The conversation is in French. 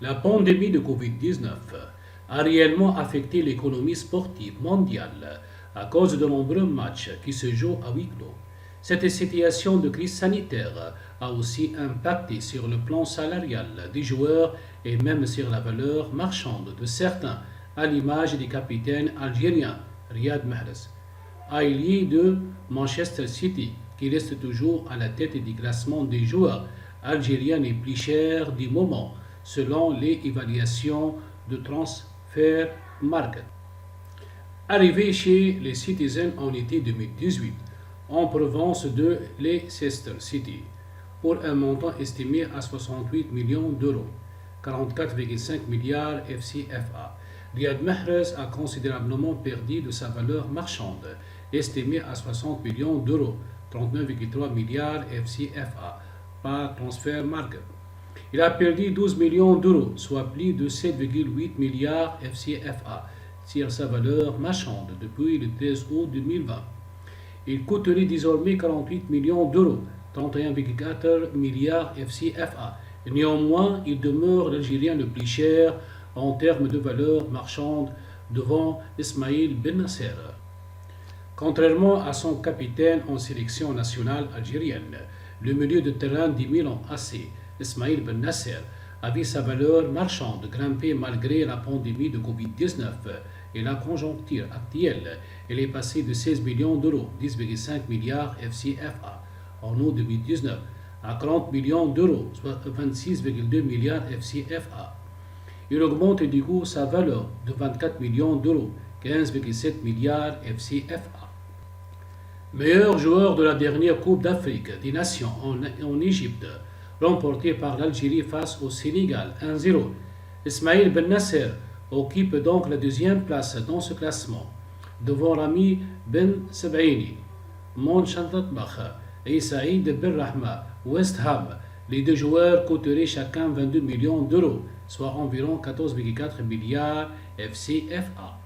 La pandémie de Covid-19 a réellement affecté l'économie sportive mondiale à cause de nombreux matchs qui se jouent à huis clos. Cette situation de crise sanitaire a aussi impacté sur le plan salarial des joueurs et même sur la valeur marchande de certains, à l'image des capitaines algériens Riyad Mahrez, ailier de Manchester City, qui reste toujours à la tête du classement des joueurs algériens les plus chers du moment, selon les évaluations de Transfer Market. Arrivé chez les Citizens en été 2018, en province de Leicester City, pour un montant estimé à 68 millions d'euros, 44,5 milliards FCFA. Riyad Mahrez a considérablement perdu de sa valeur marchande, estimée à 60 millions d'euros, 39,3 milliards FCFA, par Transfer Market. Il a perdu 12 millions d'euros, soit plus de 7,8 milliards FCFA, sur sa valeur marchande depuis le 13 août 2020. Il coûterait désormais 48 millions d'euros, 31,4 milliards FCFA. Néanmoins, il demeure l'Algérien le plus cher en termes de valeur marchande devant Ismaïl Ben Nasser. Contrairement à son capitaine en sélection nationale algérienne, le milieu de terrain du Milan AC, Ismaïl Ben Nasser, a vu sa valeur marchande grimper malgré la pandémie de Covid-19 et la conjoncture actuelle. Elle est passée de 16 millions d'euros, 10,5 milliards FCFA, en août 2019, à 40 millions d'euros, soit 26,2 milliards FCFA. Il augmente du coup sa valeur de 24 millions d'euros, 15,7 milliards FCFA. Meilleur joueur de la dernière Coupe d'Afrique des Nations en Égypte, remportée par l'Algérie face au Sénégal 1-0. Ismaïl Ben Nasser occupe donc la deuxième place dans ce classement, devant Rami Ben Sebaini, Mönchengladbach et Saïd Ben Rahma, West Ham. Les deux joueurs coûteraient chacun 22 millions d'euros, soit environ 14,4 milliards FCFA.